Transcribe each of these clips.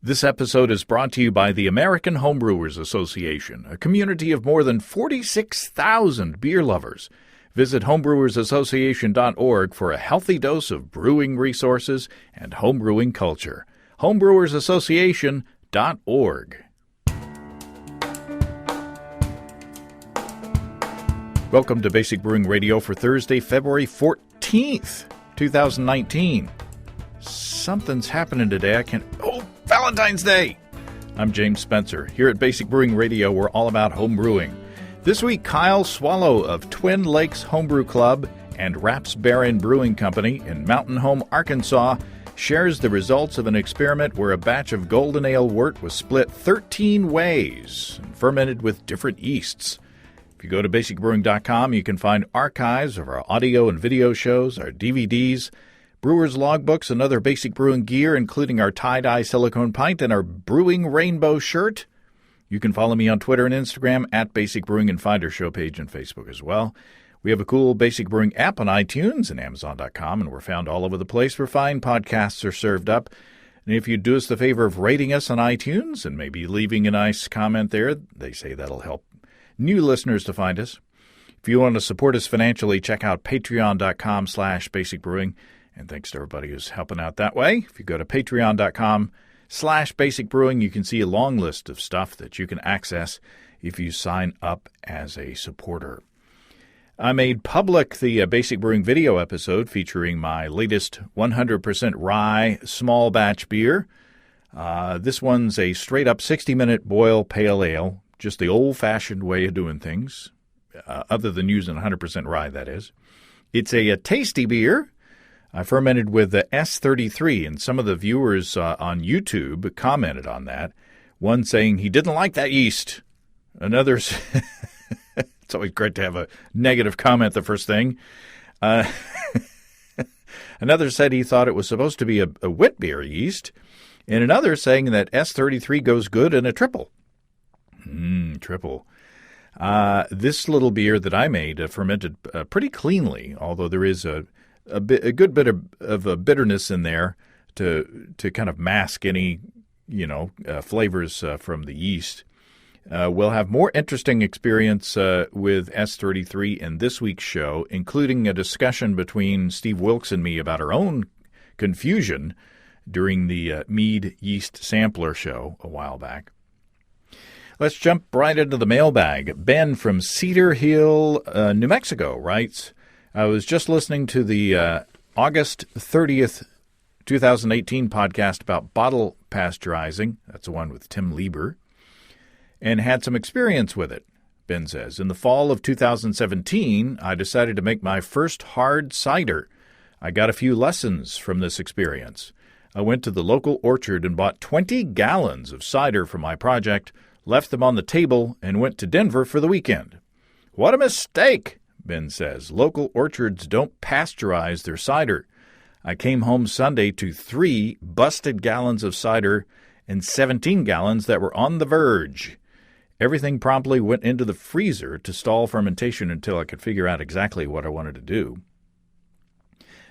This episode is brought to you by the American Homebrewers Association, a community of more than 46,000 beer lovers. Visit homebrewersassociation.org for a healthy dose of brewing resources and homebrewing culture. homebrewersassociation.org. Welcome to Basic Brewing Radio for Thursday, February 14th, 2019. Something's happening today. Valentine's Day! I'm James Spencer. Here at Basic Brewing Radio, we're all about home brewing. This week, Kyle Swallow of Twin Lakes Homebrew Club and Raps Barren Brewing Company in Mountain Home, Arkansas, shares the results of an experiment where a batch of golden ale wort was split 13 ways and fermented with different yeasts. If you go to basicbrewing.com, you can find archives of our audio and video shows, our DVDs, brewers' logbooks, and other basic brewing gear, including our tie-dye silicone pint and our brewing rainbow shirt. You can follow me on Twitter and Instagram at Basic Brewing and find our show page on Facebook as well. We have a cool Basic Brewing app on iTunes and Amazon.com, and we're found all over the place where fine podcasts are served up. And if you do us the favor of rating us on iTunes and maybe leaving a nice comment there, they say that'll help new listeners to find us. If you want to support us financially, check out patreon.com/basicbrewing. And thanks to everybody who's helping out that way. If you go to patreon.com/basicbrewing, you can see a long list of stuff that you can access if you sign up as a supporter. I made public the Basic Brewing video episode featuring my latest 100% rye small batch beer. This one's a straight-up 60-minute boil pale ale, just the old-fashioned way of doing things, other than using 100% rye, that is. It's a tasty beer. I fermented with the S33, and some of the viewers on YouTube commented on that. One saying he didn't like that yeast. Another, it's always great to have a negative comment the first thing. Another said he thought it was supposed to be a wit beer yeast. And another saying that S33 goes good in a triple. Triple. This little beer that I made fermented pretty cleanly, although there is a good bit of a bitterness in there to kind of mask any, flavors from the yeast. We'll have more interesting experience with S33 in this week's show, including a discussion between Steve Wilkes and me about our own confusion during the Mead Yeast Sampler show a while back. Let's jump right into the mailbag. Ben from Cedar Hill, New Mexico writes, I was just listening to the August 30th, 2018 podcast about bottle pasteurizing. That's the one with Tim Lieber. And had some experience with it, Ben says. In the fall of 2017, I decided to make my first hard cider. I got a few lessons from this experience. I went to the local orchard and bought 20 gallons of cider for my project, left them on the table, and went to Denver for the weekend. What a mistake! Ben says. Local orchards don't pasteurize their cider. I came home Sunday to 3 busted gallons of cider and 17 gallons that were on the verge. Everything promptly went into the freezer to stall fermentation until I could figure out exactly what I wanted to do.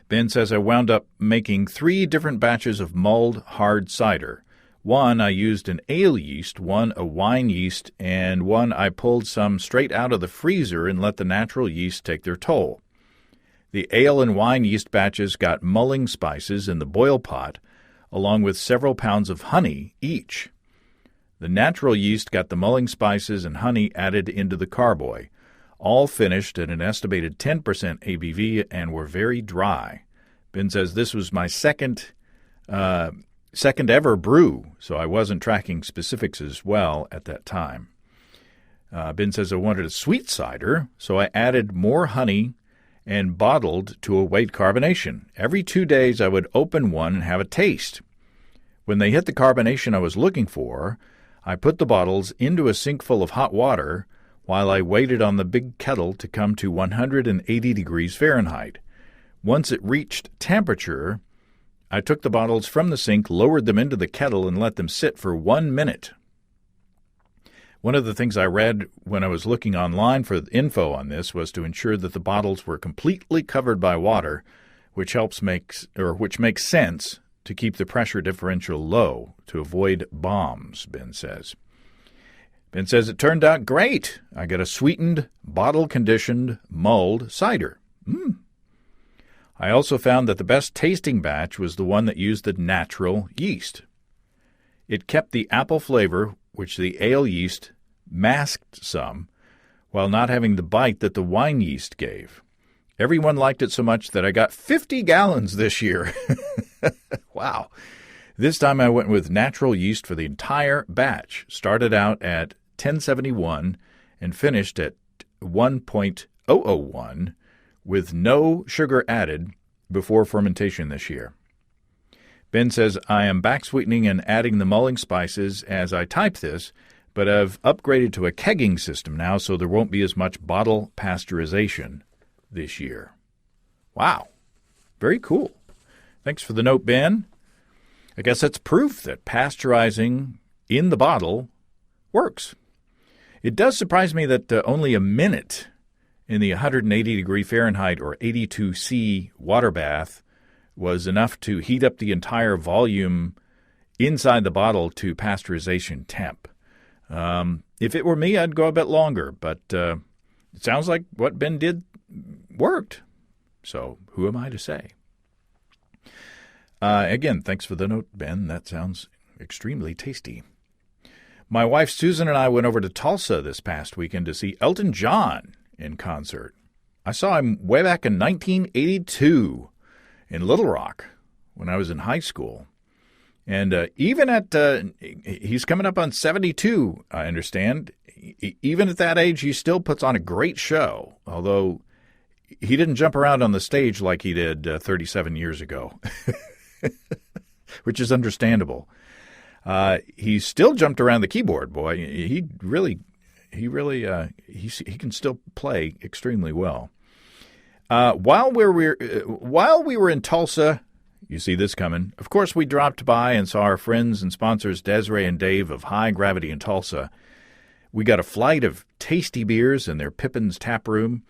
Ben says I wound up making 3 different batches of mulled hard cider. One I used an ale yeast, one a wine yeast, and one I pulled some straight out of the freezer and let the natural yeast take their toll. The ale and wine yeast batches got mulling spices in the boil pot, along with several pounds of honey each. The natural yeast got the mulling spices and honey added into the carboy, all finished at an estimated 10% ABV and were very dry. Ben says this was my second ever brew, so I wasn't tracking specifics as well at that time. Ben says I wanted a sweet cider, so I added more honey and bottled to await carbonation. Every 2 days I would open one and have a taste. When they hit the carbonation I was looking for, I put the bottles into a sink full of hot water while I waited on the big kettle to come to 180 degrees Fahrenheit. Once it reached temperature, I took the bottles from the sink, lowered them into the kettle, and let them sit for 1 minute. One of the things I read when I was looking online for info on this was to ensure that the bottles were completely covered by water, which makes sense to keep the pressure differential low to avoid bombs, Ben says. Ben says, it turned out great. I got a sweetened, bottle-conditioned, mulled cider. I also found that the best tasting batch was the one that used the natural yeast. It kept the apple flavor, which the ale yeast masked some, while not having the bite that the wine yeast gave. Everyone liked it so much that I got 50 gallons this year. Wow. This time I went with natural yeast for the entire batch. Started out at 1071 and finished at 1.001 with no sugar added before fermentation this year. Ben says, I am back sweetening and adding the mulling spices as I type this, but I've upgraded to a kegging system now, so there won't be as much bottle pasteurization this year. Wow. Very cool. Thanks for the note, Ben. I guess that's proof that pasteurizing in the bottle works. It does surprise me that only a minute in the 180-degree Fahrenheit or 82°C water bath was enough to heat up the entire volume inside the bottle to pasteurization temp. If it were me, I'd go a bit longer, but it sounds like what Ben did worked. So who am I to say? Again, thanks for the note, Ben. That sounds extremely tasty. My wife Susan and I went over to Tulsa this past weekend to see Elton John in concert. I saw him way back in 1982 in Little Rock when I was in high school. And even at, he's coming up on 72, I understand. Even at that age, he still puts on a great show, although he didn't jump around on the stage like he did 37 years ago, which is understandable. He still jumped around the keyboard, boy. He can still play extremely well. While we were in Tulsa, you see this coming. Of course, we dropped by and saw our friends and sponsors Desiree and Dave of High Gravity in Tulsa. We got a flight of tasty beers in their Pippin's Tap Room,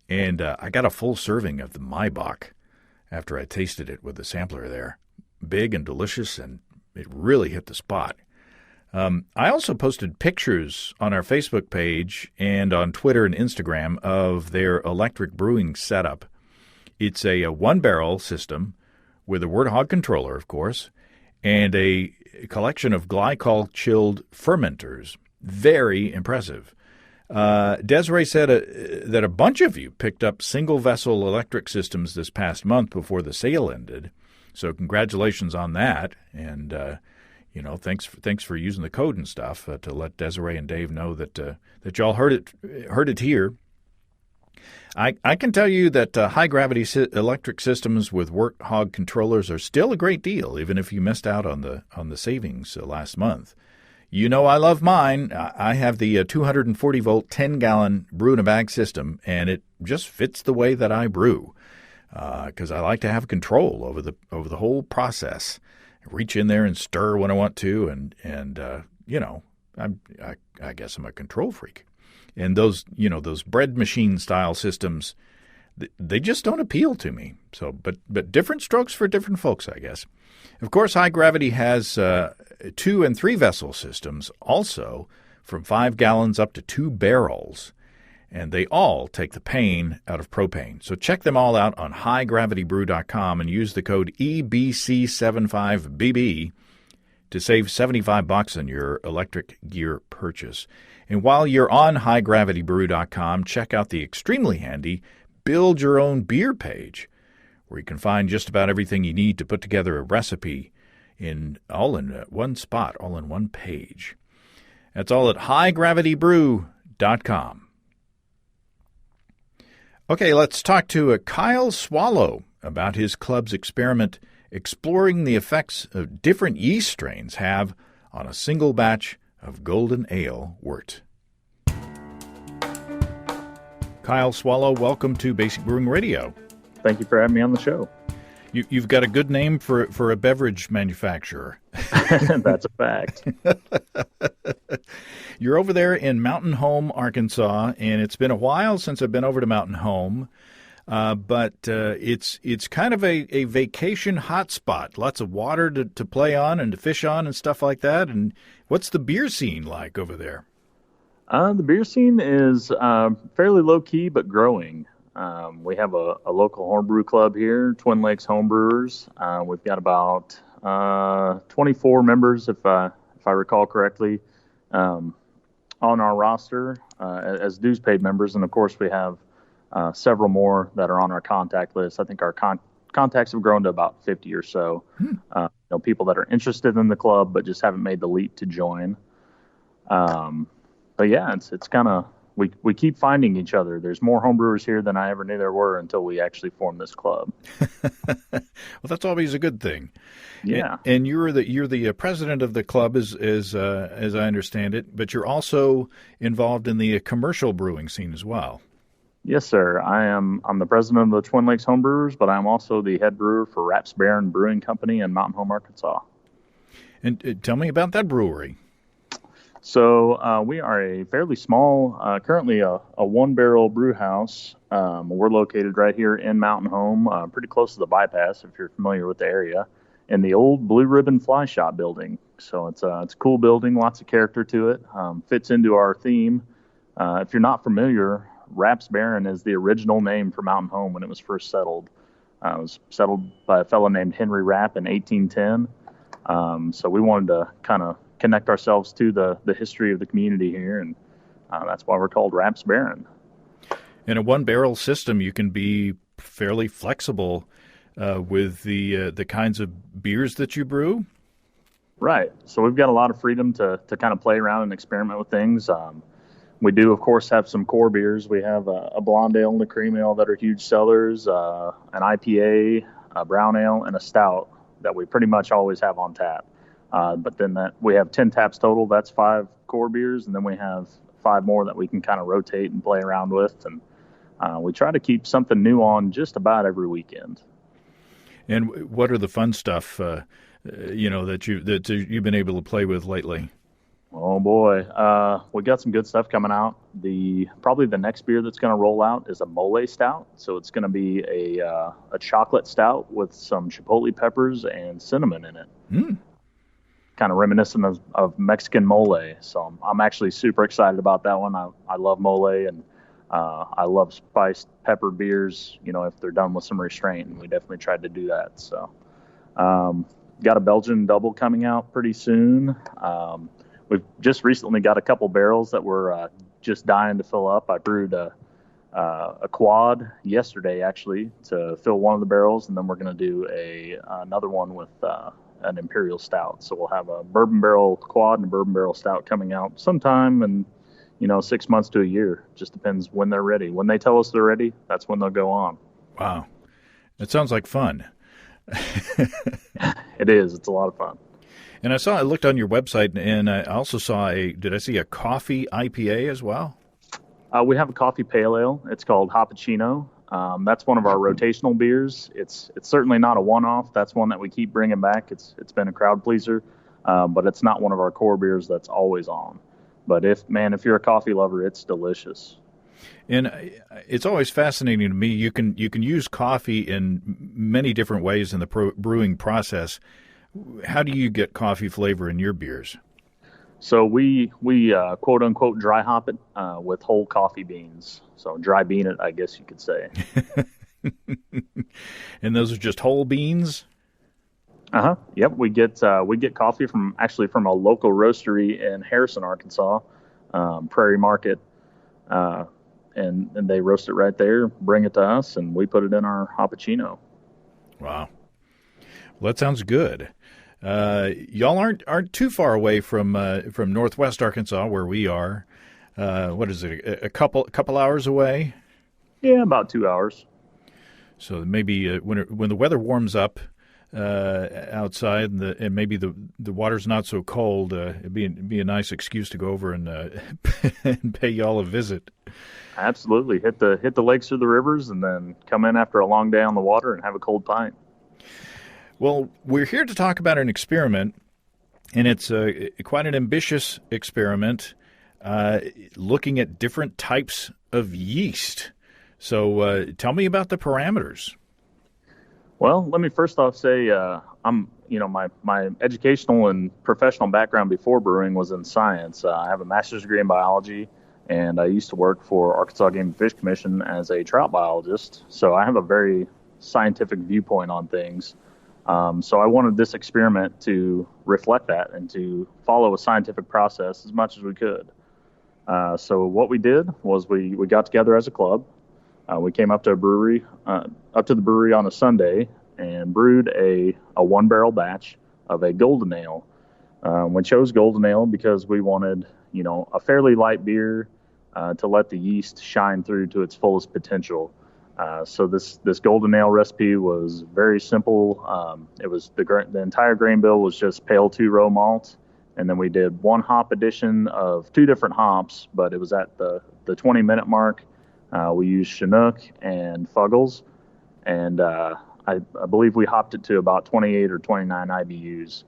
and I got a full serving of the Maibach after I tasted it with the sampler there. Big and delicious, and it really hit the spot. I also posted pictures on our Facebook page and on Twitter and Instagram of their electric brewing setup. It's a one-barrel system with a Warthog controller, of course, and a collection of glycol-chilled fermenters. Very impressive. Desiree said that a bunch of you picked up single-vessel electric systems this past month before the sale ended. So congratulations on that, and thanks for using the code and stuff to let Desiree and Dave know that y'all heard it here. I can tell you that high-gravity electric systems with Warthog controllers are still a great deal, even if you missed out on the savings last month. You know I love mine. I have the 240-volt, 10-gallon brew-in-a-bag system, and it just fits the way that I brew because I like to have control over the whole process. Reach in there and stir when I want to, and I guess I'm a control freak. And those bread machine style systems, they just don't appeal to me. So, but different strokes for different folks, I guess. Of course, High Gravity has 2 and 3 vessel systems, also from 5 gallons up to 2 barrels, and they all take the pain out of propane. So check them all out on highgravitybrew.com and use the code EBC75BB to save $75 on your electric gear purchase. And while you're on highgravitybrew.com, check out the extremely handy Build Your Own Beer page, where you can find just about everything you need to put together a recipe all in one spot, all in one page. That's all at highgravitybrew.com. Okay, let's talk to Kyle Swallow about his club's experiment exploring the effects of different yeast strains have on a single batch of golden ale wort. Kyle Swallow, welcome to Basic Brewing Radio. Thank you for having me on the show. You've got a good name for a beverage manufacturer. That's a fact. You're over there in Mountain Home, Arkansas, and it's been a while since I've been over to Mountain Home. but it's kind of a vacation hotspot. Lots of water to play on and to fish on and stuff like that. And what's the beer scene like over there? The beer scene is fairly low key but growing. We have a local homebrew club here, Twin Lakes Homebrewers. We've got about 24 members, if I recall correctly, on our roster as dues paid members, and of course we have several more that are on our contact list. I think our contacts have grown to about 50 or so. People that are interested in the club but just haven't made the leap to join. But yeah, it's kind of we keep finding each other. There's more homebrewers here than I ever knew there were until we actually formed this club. Well, that's always a good thing. Yeah. And you're the president of the club, as I understand it, but you're also involved in the commercial brewing scene as well. Yes, sir. I'm the president of the Twin Lakes Homebrewers, but I'm also the head brewer for Barren Brewing Company in Mountain Home, Arkansas. And tell me about that brewery. So we are a fairly small, currently a one-barrel brew house. We're located right here in Mountain Home, pretty close to the bypass, if you're familiar with the area, in the old Blue Ribbon Fly Shop building. So it's a cool building, lots of character to it, fits into our theme. If you're not familiar, Barren is the original name for Mountain Home when it was first settled. It was settled by a fellow named Henry Rapp in 1810. So we wanted to kind of connect ourselves to the history of the community here, and that's why we're called Barren. In a one-barrel system, you can be fairly flexible with the kinds of beers that you brew. Right. So we've got a lot of freedom to kind of play around and experiment with things. We do, of course, have some core beers. We have a blonde ale and a cream ale that are huge sellers, an IPA, a brown ale, and a stout that we pretty much always have on tap. But then we have 10 taps total. That's 5 core beers, and then we have 5 more that we can kind of rotate and play around with. And we try to keep something new on just about every weekend. And what are the fun stuff, that you've been able to play with lately? Oh boy, we got some good stuff coming out. Probably the next beer that's going to roll out is a mole stout. So it's going to be a chocolate stout with some chipotle peppers and cinnamon in it. Kind of reminiscent of Mexican mole. So I'm actually super excited about that one. I love mole, and I love spiced pepper beers, if they're done with some restraint, and we definitely tried to do that. So got a Belgian double coming out pretty soon. We've just recently got a couple barrels that we're just dying to fill up. I brewed a quad yesterday, actually, to fill one of the barrels, and then we're going to do another one with an imperial stout. So we'll have a bourbon barrel quad and a bourbon barrel stout coming out sometime in 6 months to a year. Just depends when they're ready. When they tell us they're ready, that's when they'll go on. Wow, it sounds like fun. It is. It's a lot of fun. And I looked on your website, and I also saw did I see a coffee IPA as well? We have a coffee pale ale. It's called Hoppuccino. That's one of our rotational beers. It's certainly not a one-off. That's one that we keep bringing back. It's been a crowd pleaser, but it's not one of our core beers that's always on. But if you're a coffee lover, it's delicious. And it's always fascinating to me. You can use coffee in many different ways in the brewing process. How do you get coffee flavor in your beers? So we quote unquote dry hop it with whole coffee beans. So dry bean it, I guess you could say. And those are just whole beans? Yep. We get coffee from a local roastery in Harrison, Arkansas, Prairie Market, and they roast it right there, bring it to us, and we put it in our Hoppuccino. Wow. Well, that sounds good. Y'all aren't too far away from Northwest Arkansas, where we are. What is it? A couple hours away? Yeah, about 2 hours. So maybe when the weather warms up outside, and maybe the water's not so cold, it'd be a nice excuse to go over and and pay y'all a visit. Absolutely, hit the lakes or the rivers, and then come in after a long day on the water and have a cold pint. Well, we're here to talk about an experiment, and it's quite an ambitious experiment, looking at different types of yeast. So tell me about the parameters. Well, let me first off say my educational and professional background before brewing was in science. I have a master's degree in biology, and I used to work for Arkansas Game and Fish Commission as a trout biologist. So I have a very scientific viewpoint on things. So I wanted this experiment to reflect that and to follow a scientific process as much as we could. So what we did was we got together as a club. We came up to the brewery on a Sunday and brewed a 1-barrel batch of a golden ale. We chose golden ale because we wanted, a fairly light beer to let the yeast shine through to its fullest potential. So this golden ale recipe was very simple. It was the entire grain bill was just pale 2-row malt, and then we did one hop addition of 2 different hops, but it was at the 20-minute mark. We used Chinook and Fuggles, and I believe we hopped it to about 28 or 29 IBUs.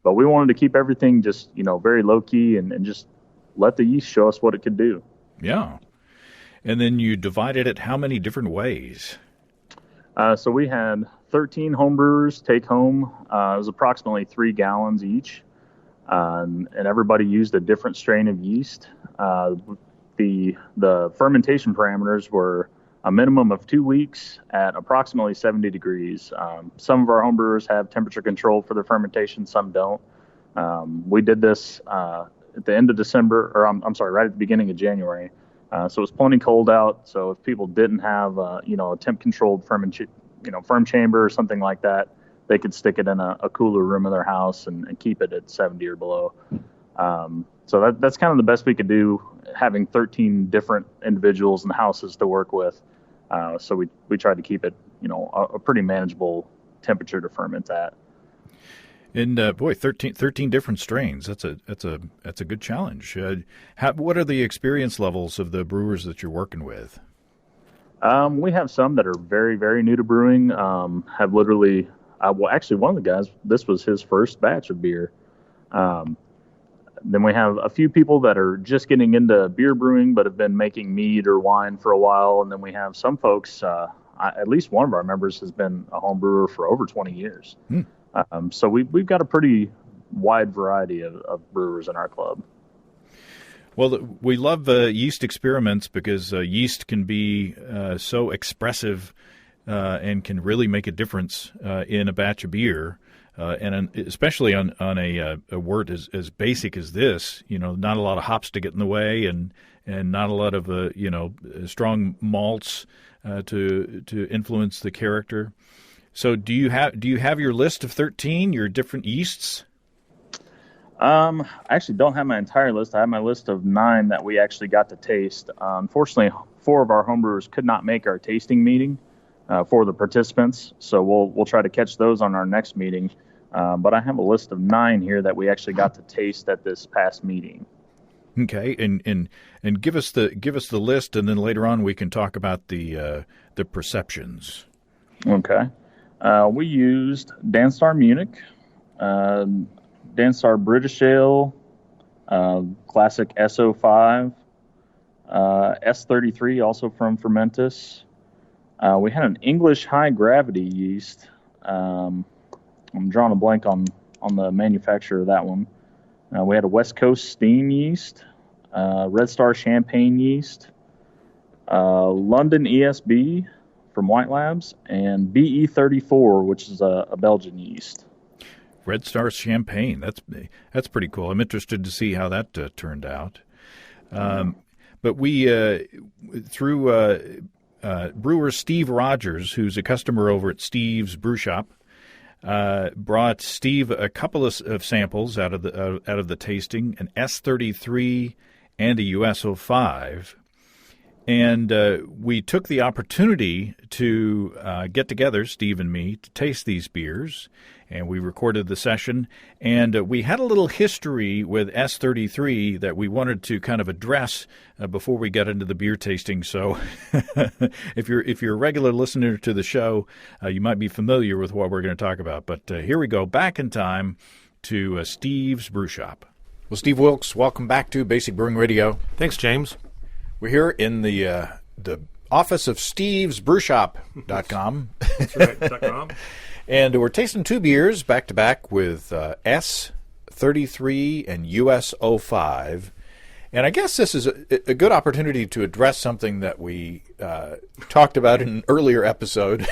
But we wanted to keep everything just, very low-key and just let the yeast show us what it could do. Yeah. And then you divided it how many different ways? So we had 13 homebrewers take home. It was approximately 3 gallons each, and everybody used a different strain of yeast. The fermentation parameters were a minimum of 2 weeks at approximately 70 degrees. Some of our homebrewers have temperature control for their fermentation, some don't. We did this at the end of December, or I'm sorry, right at the beginning of January. So it was plenty cold out. So if people didn't have, a temp-controlled firm chamber or something like that, they could stick it in a cooler room of their house and keep it at 70 or below. So that's kind of the best we could do, having 13 different individuals and houses to work with. So we tried to keep it, a pretty manageable temperature to ferment at. And 13 different strains. That's a good challenge. What are the experience levels of the brewers that you're working with? We have some that are very, very new to brewing. Have literally, actually, one of the guys, this was his first batch of beer. Then we have a few people that are just getting into beer brewing, but have been making mead or wine for a while. And then we have some folks, at least one of our members has been a home brewer for over 20 years. So we've got a pretty wide variety of brewers in our club. Well, we love yeast experiments because yeast can be so expressive and can really make a difference in a batch of beer. And especially on a wort as basic as this, not a lot of hops to get in the way, and not a lot of strong malts to influence the character. So do you have your list of 13, your different yeasts? I actually don't have my entire list. I have my list of 9 that we actually got to taste. Unfortunately, 4 of our homebrewers could not make our tasting meeting for the participants, so we'll try to catch those on our next meeting. But I have a list of 9 here that we actually got to taste at this past meeting. Okay, and give us the list, and then later on we can talk about the perceptions. Okay, we used Danstar Munich, Danstar British Ale, Classic SO5, S33, also from Fermentis. We had an English high gravity yeast. I'm drawing a blank on the manufacturer of that one. We had a West Coast Steam yeast, Red Star Champagne yeast, London ESB from White Labs, and BE34, which is a Belgian yeast. Red Star Champagne. That's pretty cool. I'm interested to see how that turned out. But we through brewer Steve Rogers, who's a customer over at Steve's Brew Shop, brought Steve a couple of samples out of the tasting, an S33 and a USO5, and we took the opportunity to get together, Steve and me, to taste these beers, and we recorded the session, and we had a little history with S33 that we wanted to kind of address before we got into the beer tasting. So if you're a regular listener to the show, you might be familiar with what we're going to talk about. But here we go, back in time to Steve's Brew Shop. Well, Steve Wilkes, welcome back to Basic Brewing Radio. Thanks, James. We're here in the officeofstevesbrewshop.com. That's right, .com. And we're tasting two beers back-to-back with S33 and US05. And I guess this is a good opportunity to address something that we talked about in an earlier episode,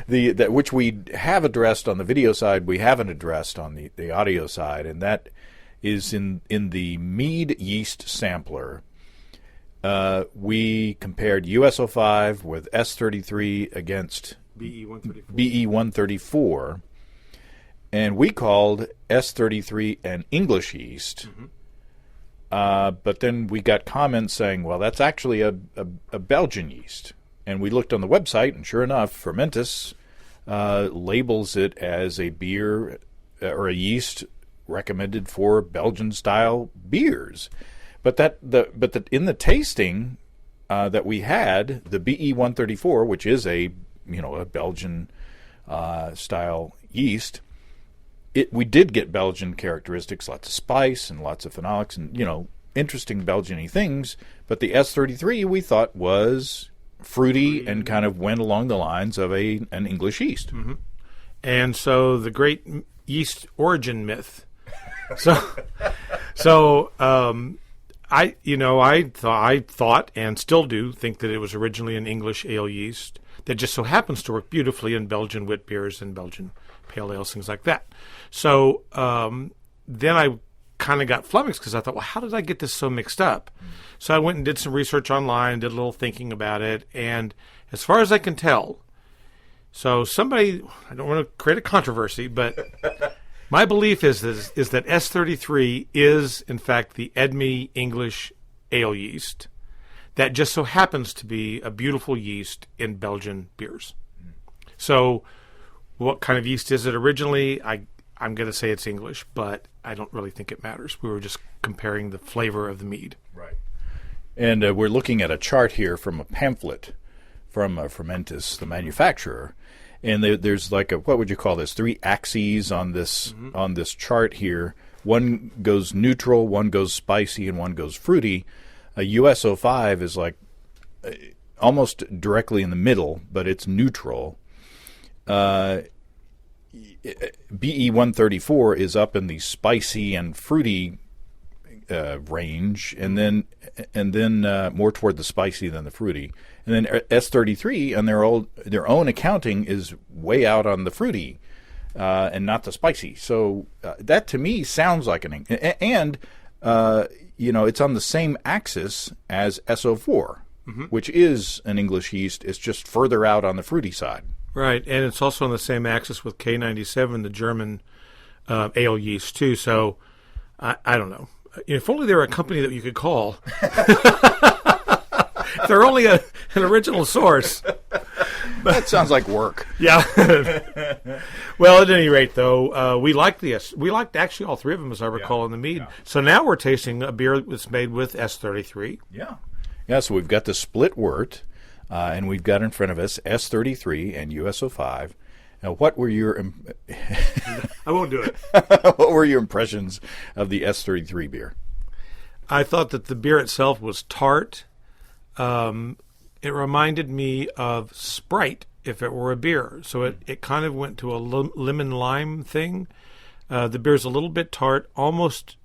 which we have addressed on the video side, we haven't addressed on the audio side, and that is in the mead yeast sampler. We compared US05 with S33 against BE134, and we called S33 an English yeast. Mm-hmm. But then we got comments saying, well, that's actually a Belgian yeast. And we looked on the website, and sure enough, Fermentis labels it as a beer or a yeast recommended for Belgian-style beers. But in the tasting that we had, the BE134, which is a Belgian style yeast, we did get Belgian characteristics, lots of spice and lots of phenolics and, interesting Belgian-y things. But the S33 we thought was fruity and kind of went along the lines of an English yeast. Mm-hmm. And so the great yeast origin myth. I thought and still do think that it was originally an English ale yeast that just so happens to work beautifully in Belgian wit beers and Belgian pale ales, things like that. So then I kind of got flummoxed because I thought, well, how did I get this so mixed up? So I went and did some research online, did a little thinking about it, and as far as I can tell, so somebody, I don't want to create a controversy, but my belief is that S33 is, in fact, the Edme English ale yeast that just so happens to be a beautiful yeast in Belgian beers. So what kind of yeast is it originally? I'm going to say it's English, but I don't really think it matters. We were just comparing the flavor of the mead. Right. And we're looking at a chart here from a pamphlet from Fermentis, the manufacturer. And there's like what would you call this? 3 axes on this on this chart here. One goes neutral, one goes spicy, and one goes fruity. A US05 is like almost directly in the middle, but it's neutral. BE134 is up in the spicy and fruity range, and then more toward the spicy than the fruity. And then S33, on their own accounting, is way out on the fruity and not the spicy. So that to me sounds like and it's on the same axis as SO4, which is an English yeast. It's just further out on the fruity side. Right, and it's also on the same axis with K97, the German ale yeast, too. So, I don't know. If only they were a company that you could call. If they're only an original source. That sounds like work. Yeah. Well, at any rate, though, we liked actually all 3 of them, as I recall, in the mead. Yeah. So now we're tasting a beer that's made with S33. Yeah. Yeah, so we've got the split wort. And we've got in front of us S33 and US05. Now, what were your... I won't do it. What were your impressions of the S33 beer? I thought that the beer itself was tart. It reminded me of Sprite, if it were a beer. So it kind of went to a lemon-lime thing. The beer's a little bit tart, almost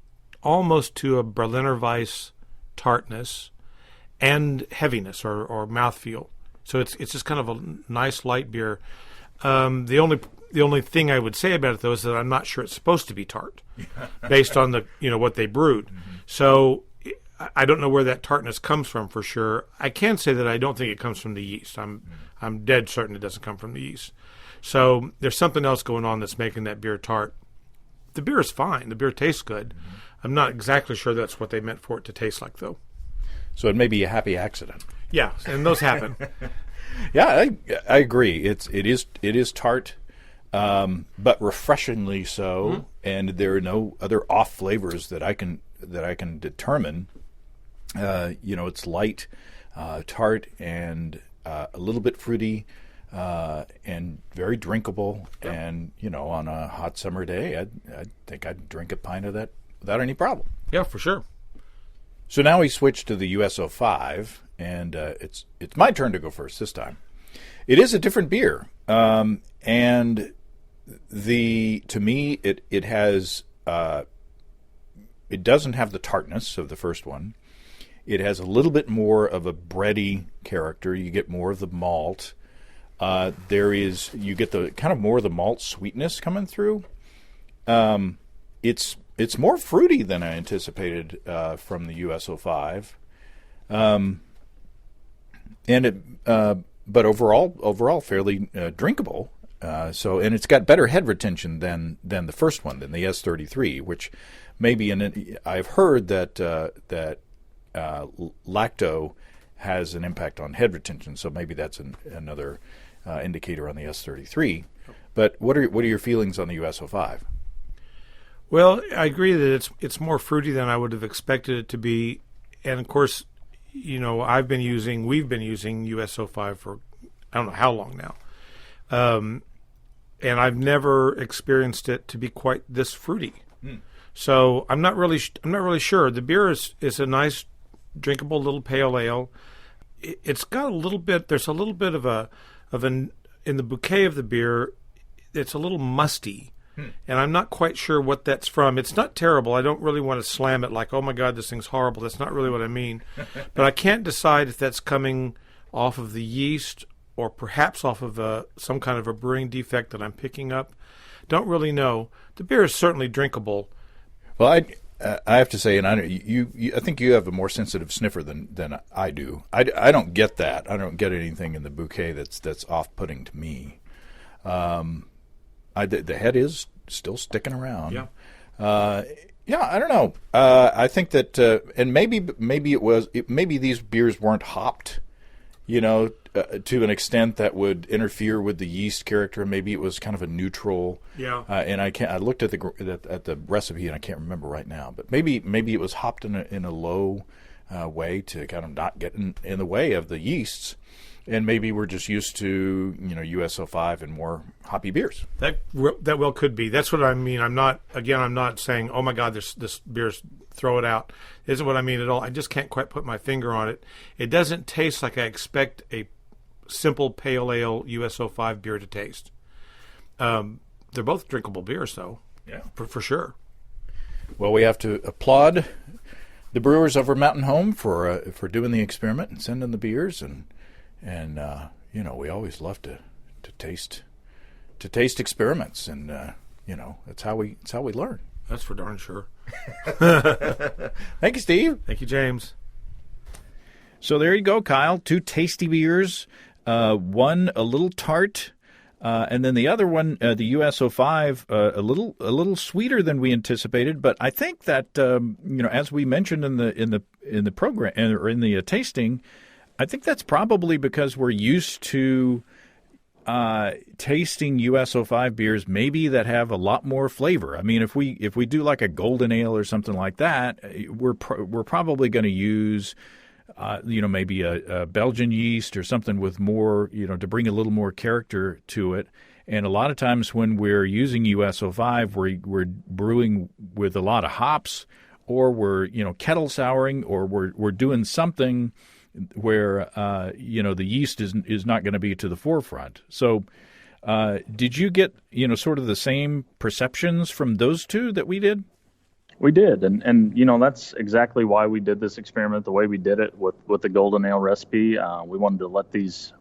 to a Berliner Weiss tartness. And heaviness or mouthfeel. So it's just kind of a nice light beer. The only thing I would say about it though is that I'm not sure it's supposed to be tart, based on what they brewed. Mm-hmm. So I don't know where that tartness comes from for sure. I can say that I don't think it comes from the yeast. I'm dead certain it doesn't come from the yeast. So there's something else going on that's making that beer tart. The beer is fine. The beer tastes good. Mm-hmm. I'm not exactly sure that's what they meant for it to taste like though. So it may be a happy accident. Yeah, and those happen. Yeah, I agree. It is tart, but refreshingly so. Mm-hmm. And there are no other off flavors that I can determine. It's light, tart, and a little bit fruity, and very drinkable. Yep. And on a hot summer day, I think I'd drink a pint of that without any problem. Yeah, for sure. So now we switch to the US05, and it's my turn to go first this time. It is a different beer, and to me it has it doesn't have the tartness of the first one. It has a little bit more of a bready character. You get more of the malt. You get the kind of more of the malt sweetness coming through. It's more fruity than I anticipated from the US-05, but overall fairly drinkable. And it's got better head retention than the first one, than the S33, which maybe I've heard that lacto has an impact on head retention, so maybe that's another indicator on the S33. But what are your feelings on the US-05? Well, I agree that it's more fruity than I would have expected it to be, and of course, we've been using US-05 for I don't know how long now, and I've never experienced it to be quite this fruity. So I'm not really sure. The beer is a nice, drinkable little pale ale. It's got a little bit. There's a little bit of an in the bouquet of the beer. It's a little musty. And I'm not quite sure what that's from. It's not terrible. I don't really want to slam it like, oh, my God, this thing's horrible. That's not really what I mean. But I can't decide if that's coming off of the yeast or perhaps off of some kind of a brewing defect that I'm picking up. Don't really know. The beer is certainly drinkable. Well, I have to say, and I think you have a more sensitive sniffer than I do. I don't get that. I don't get anything in the bouquet that's off-putting to me. The head is still sticking around. Yeah. I don't know. I think that, and maybe these beers weren't hopped, to an extent that would interfere with the yeast character. Maybe it was kind of a neutral. Yeah. And I looked at the recipe and I can't remember right now, but maybe it was hopped in a low way to kind of not get in the way of the yeasts. And maybe we're just used to, US-05 and more hoppy beers. That well could be. That's what I mean. I'm not saying, oh, my God, this beer's, throw it out. Isn't what I mean at all. I just can't quite put my finger on it. It doesn't taste like I expect a simple pale ale US-05 beer to taste. They're both drinkable beers, though. Yeah. For sure. Well, we have to applaud the brewers over Mountain Home for doing the experiment and sending the beers and we always love to taste experiments, and that's how we learn. That's for darn sure. Thank you, Steve. Thank you, James. So there you go, Kyle. 2 tasty beers, one a little tart, and then the other one, the US-05, a little sweeter than we anticipated. But I think that as we mentioned in the program or in the tasting, I think that's probably because we're used to tasting US-05 beers maybe that have a lot more flavor. I mean, if we do like a golden ale or something like that, we're probably going to use maybe a Belgian yeast or something with more, to bring a little more character to it. And a lot of times when we're using US-05, we're brewing with a lot of hops, or we're kettle souring, or we're doing something where the yeast is not going to be to the forefront. So did you get sort of the same perceptions from those two that we did? We did, and that's exactly why we did this experiment the way we did it with the golden ale recipe. We wanted to let these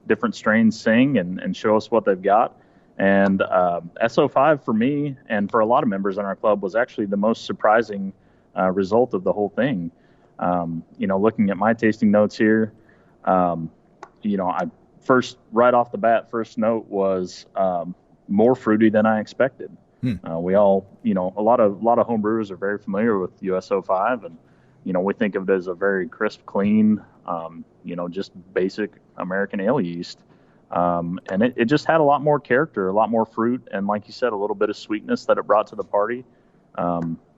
different strains sing and show us what they've got. And SO5 for me and for a lot of members in our club was actually the most surprising result of the whole thing. Looking at my tasting notes here, I right off the bat, first note was more fruity than I expected. We all, a lot of home brewers are very familiar with US-05, and we think of it as a very crisp, clean, just basic American ale yeast. And it just had a lot more character, a lot more fruit, and like you said, a little bit of sweetness that it brought to the party.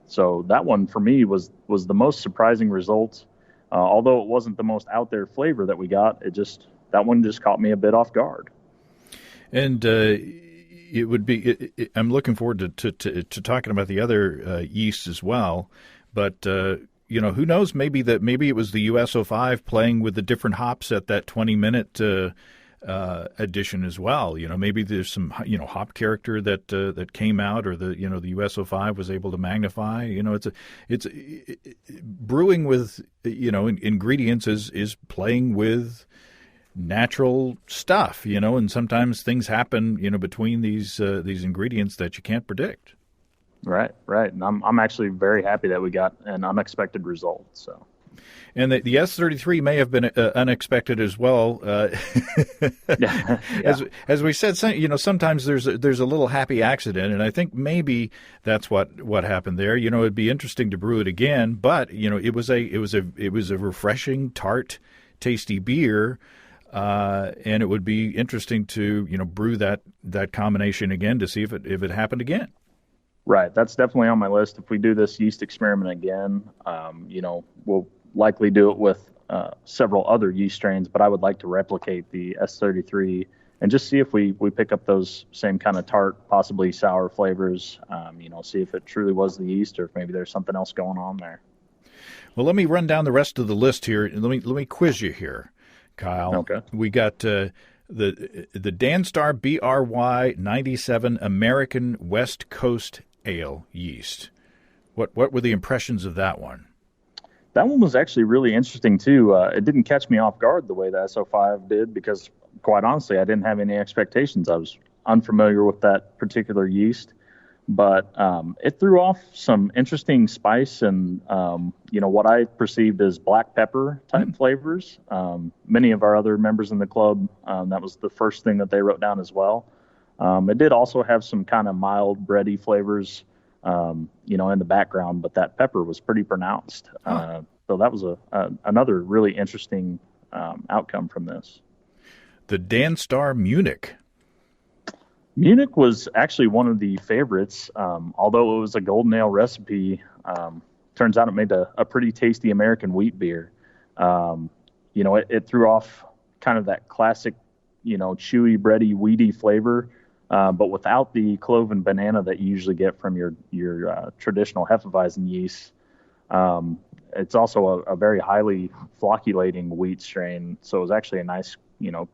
So that one for me was the most surprising result. Although it wasn't the most out there flavor that we got, that one just caught me a bit off guard. And it would be. I'm looking forward to talking about the other yeast as well. But who knows? Maybe it was the US-05 playing with the different hops at that 20-minute edition as well. Maybe there's some hop character that came out, or the US-05 was able to magnify. It's brewing with ingredients is playing with natural stuff. And sometimes things happen between these ingredients that you can't predict. Right. And I'm actually very happy that we got an unexpected result. So. And the S33 may have been unexpected as well. Yeah. As we said, sometimes there's a little happy accident, and I think maybe that's what happened there. It'd be interesting to brew it again, but it was a refreshing, tart, tasty beer, and it would be interesting to brew that combination again to see if it happened again. Right. That's definitely on my list. If we do this yeast experiment again, we'll likely do it with several other yeast strains, but I would like to replicate the S33 and just see if we pick up those same kind of tart, possibly sour flavors, see if it truly was the yeast or if maybe there's something else going on there. Well, let me run down the rest of the list here. Let me quiz you here, Kyle. Okay. We got the Danstar BRY 97 American West Coast Ale yeast. What were the impressions of that one? That one was actually really interesting too. It didn't catch me off guard the way the SO5 did because, quite honestly, I didn't have any expectations. I was unfamiliar with that particular yeast, but it threw off some interesting spice and what I perceived as black pepper type flavors. Many of our other members in the club, that was the first thing that they wrote down as well. It did also have some kind of mild bready flavors, in the background, but that pepper was pretty pronounced. So that was another really interesting outcome from this. The Danstar Munich. Munich was actually one of the favorites, although it was a golden ale recipe. Turns out it made a pretty tasty American wheat beer. It threw off kind of that classic, chewy, bready, weedy flavor. But without the clove and banana that you usually get from your traditional Hefeweizen yeast. It's also a very highly flocculating wheat strain, so it was actually a nice,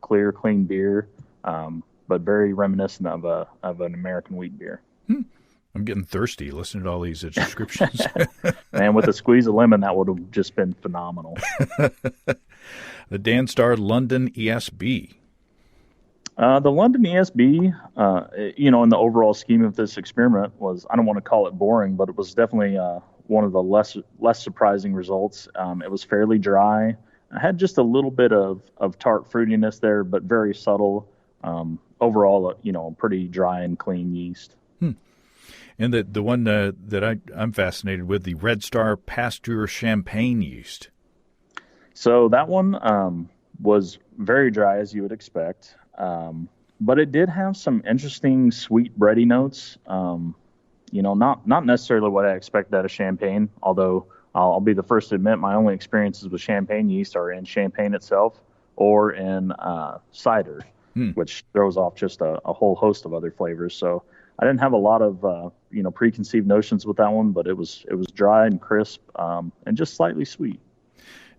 clear, clean beer, but very reminiscent of an American wheat beer. I'm getting thirsty listening to all these descriptions. And with a squeeze of lemon, that would have just been phenomenal. The Danstar London ESB. The London ESB, in the overall scheme of this experiment was, I don't want to call it boring, but it was definitely one of the less surprising results. It was fairly dry. I had just a little bit of tart fruitiness there, but very subtle. Overall, pretty dry and clean yeast. And the one that I'm fascinated with, the Red Star Pasteur Champagne yeast. So that one was very dry, as you would expect. But it did have some interesting sweet bready notes. Not necessarily what I expected out of champagne, although I'll be the first to admit my only experiences with champagne yeast are in champagne itself or in cider, which throws off just a whole host of other flavors. So I didn't have a lot of preconceived notions with that one, but it was dry and crisp and just slightly sweet.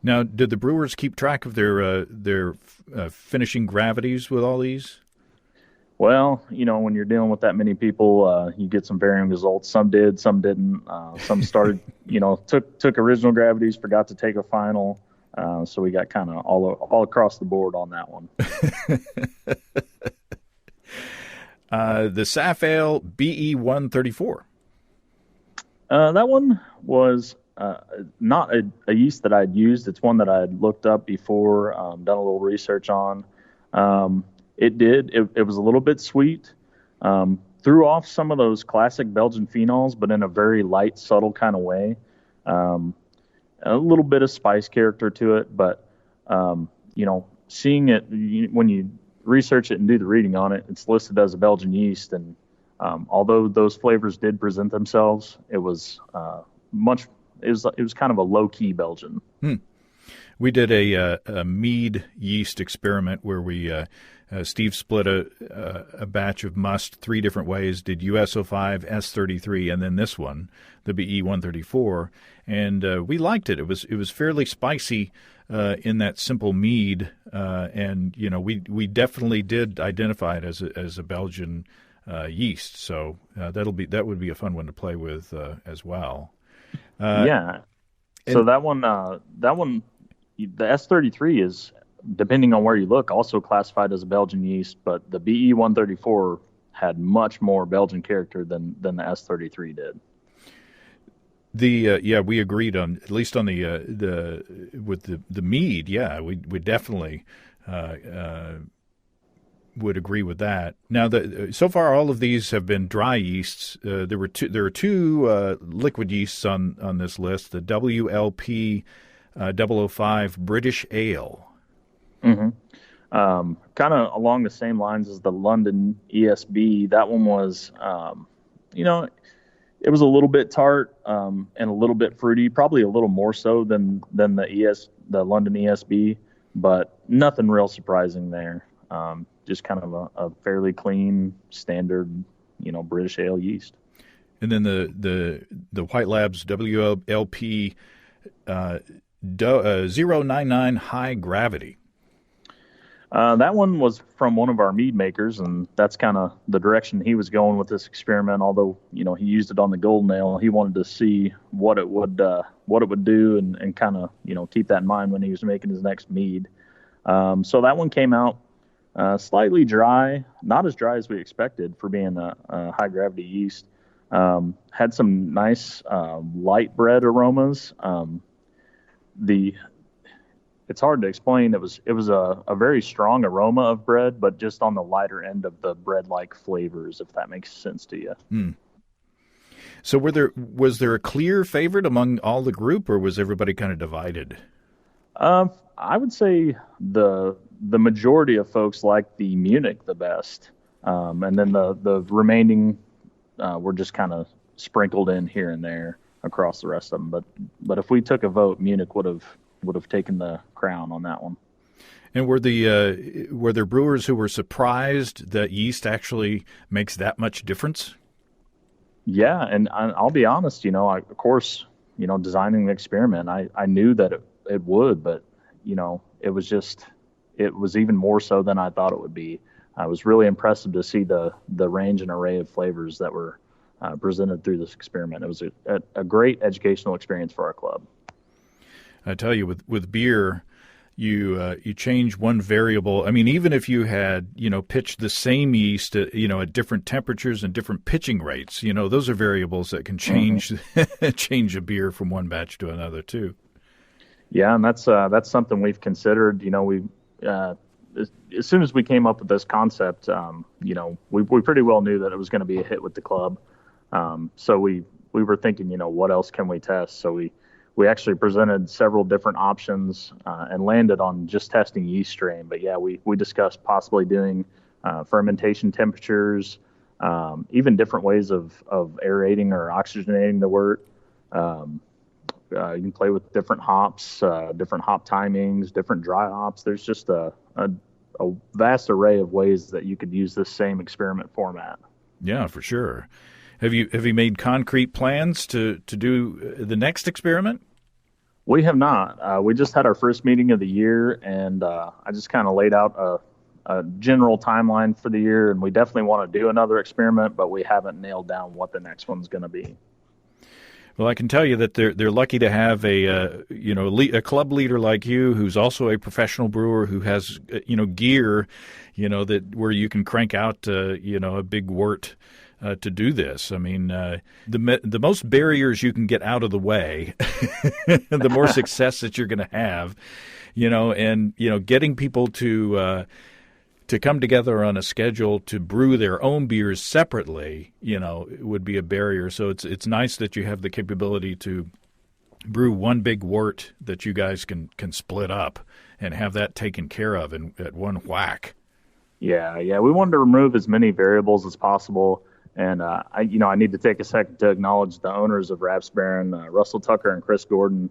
Now, did the brewers keep track of their finishing gravities with all these? Well, when you're dealing with that many people, you get some varying results. Some did, some didn't. Some started, took original gravities, forgot to take a final. So we got kind of all across the board on that one. The Saf Ale BE134. That one was not a yeast that I'd used. It's one that I'd looked up before, done a little research on. It was a little bit sweet. Threw off some of those classic Belgian phenols, but in a very light, subtle kind of way. A little bit of spice character to it, but seeing it when you research it and do the reading on it, it's listed as a Belgian yeast, and although those flavors did present themselves, it was kind of a low key Belgian. We did a mead yeast experiment where we Steve split a batch of must 3 different ways, did USO5, S33, and then this one, the BE134, and we liked it. It was fairly spicy in that simple mead, and we definitely did identify it as a Belgian yeast. So that would be a fun one to play with as well. Yeah. So that one, the S33 is, depending on where you look, also classified as a Belgian yeast, but the BE134 had much more Belgian character than the S33 did. We agreed on, at least on the mead. Yeah, we definitely would agree with that. Now, so far all of these have been dry yeasts. There are two liquid yeasts on this list. The WLP 005 British Ale. Mm-hmm. Kind of along the same lines as the London ESB. That one was, it was a little bit tart and a little bit fruity, probably a little more so than the London ESB, but nothing real surprising there. Just kind of a fairly clean, standard, British ale yeast. And then the White Labs WLP 099 High Gravity. That one was from one of our mead makers, and that's kind of the direction he was going with this experiment. Although he used it on the golden ale, he wanted to see what it would do, and kind of keep that in mind when he was making his next mead. So that one came out slightly dry, not as dry as we expected for being a high gravity yeast. Had some nice light bread aromas. It's hard to explain. It was a very strong aroma of bread, but just on the lighter end of the bread-like flavors, if that makes sense to you. Mm. So was there a clear favorite among all the group, or was everybody kind of divided? I would say the majority of folks liked the Munich the best, and then the remaining were just kind of sprinkled in here and there across the rest of them. But if we took a vote, Munich would have taken the crown on that one. And were there brewers who were surprised that yeast actually makes that much difference? Yeah, and I'll be honest, of course, designing the experiment, I knew that it would, but it was even more so than I thought it would be. I was really impressive to see the range and array of flavors that were presented through this experiment. It was a great educational experience for our club. I tell you, with beer, you change one variable. I mean, even if you had pitched the same yeast at different temperatures and different pitching rates, those are variables that can change change a beer from one batch to another too. Yeah, and that's something we've considered. As soon as we came up with this concept, we pretty well knew that it was going to be a hit with the club. So we were thinking, what else can we test? So we actually presented several different options and landed on just testing yeast strain. But yeah, we discussed possibly doing fermentation temperatures, even different ways of aerating or oxygenating the wort. You can play with different hops, different hop timings, different dry hops. There's just a vast array of ways that you could use this same experiment format. Yeah, for sure. Have you made concrete plans to do the next experiment? We have not. We just had our first meeting of the year, and I just kind of laid out a general timeline for the year, and we definitely want to do another experiment, but we haven't nailed down what the next one's going to be. Well, I can tell you that they're lucky to have a club leader like you, who's also a professional brewer, who has gear, that where you can crank out a big wort to do this. I mean, the most barriers you can get out of the way, the more success that you're going to have, and getting people to come together on a schedule to brew their own beers separately, would be a barrier. So it's nice that you have the capability to brew one big wort that you guys can split up and have that taken care of at one whack. Yeah. We wanted to remove as many variables as possible. And, I need to take a second to acknowledge the owners of Barren, Russell Tucker and Chris Gordon.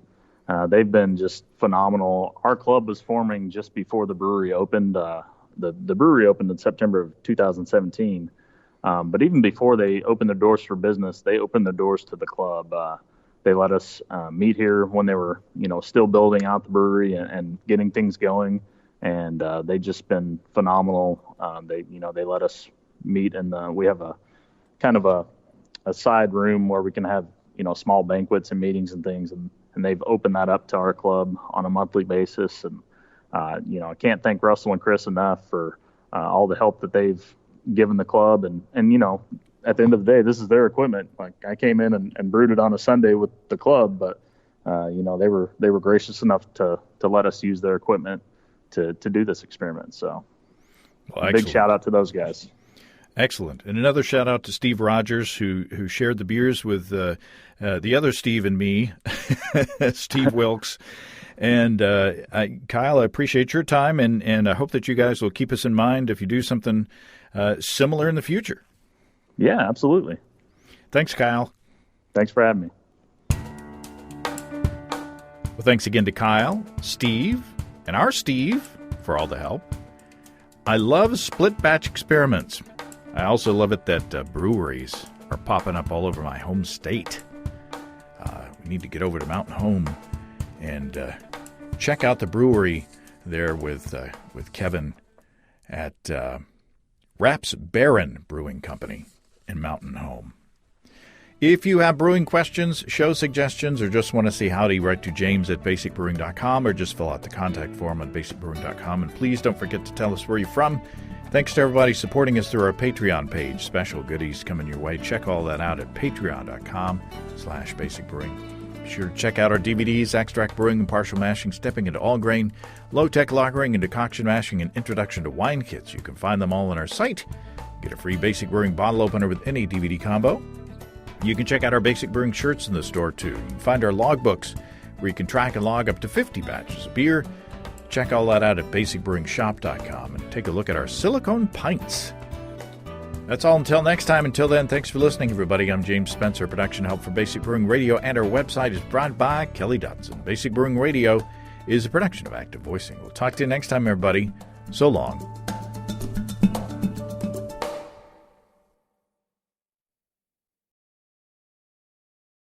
They've been just phenomenal. Our club was forming just before the brewery opened. The brewery opened in September of 2017. But even before they opened their doors for business, they opened their doors to the club. They let us meet here when they were, still building out the brewery and getting things going. And they've just been phenomenal. They let us meet, and we have a kind of a side room where we can have, small banquets and meetings and things. And they've opened that up to our club on a monthly basis. And, I can't thank Russell and Chris enough for all the help that they've given the club. And at the end of the day, this is their equipment. Like, I came in and brewed it on a Sunday with the club, but, they were gracious enough to let us use their equipment to do this experiment. So big shout out to those guys. Excellent. And another shout out to Steve Rogers, who shared the beers with the other Steve and me, Steve Wilkes. And Kyle, I appreciate your time, and I hope that you guys will keep us in mind if you do something similar in the future. Yeah, absolutely. Thanks, Kyle. Thanks for having me. Well, thanks again to Kyle, Steve, and our Steve for all the help. I love split batch experiments. I also love it that breweries are popping up all over my home state. We need to get over to Mountain Home and check out the brewery there with Kevin at Rapp's Barren Brewing Company in Mountain Home. If you have brewing questions, show suggestions, or just want to say howdy, write to james@basicbrewing.com or just fill out the contact form on basicbrewing.com. And please don't forget to tell us where you're from. Thanks to everybody supporting us through our Patreon page. Special goodies coming your way. Check all that out at patreon.com/basicbrewing. Be sure to check out our DVDs, Extract Brewing and Partial Mashing, Stepping into All Grain, Low-Tech Lagering and Decoction Mashing, and Introduction to Wine Kits. You can find them all on our site. Get a free Basic Brewing bottle opener with any DVD combo. You can check out our Basic Brewing shirts in the store, too. You can find our logbooks, where you can track and log up to 50 batches of beer. Check all that out at basicbrewingshop.com and take a look at our silicone pints. That's all until next time. Until then, thanks for listening, everybody. I'm James Spencer. Production help for Basic Brewing Radio, and our website is brought by Kelly Dodson. Basic Brewing Radio is a production of Active Voicing. We'll talk to you next time, everybody. So long.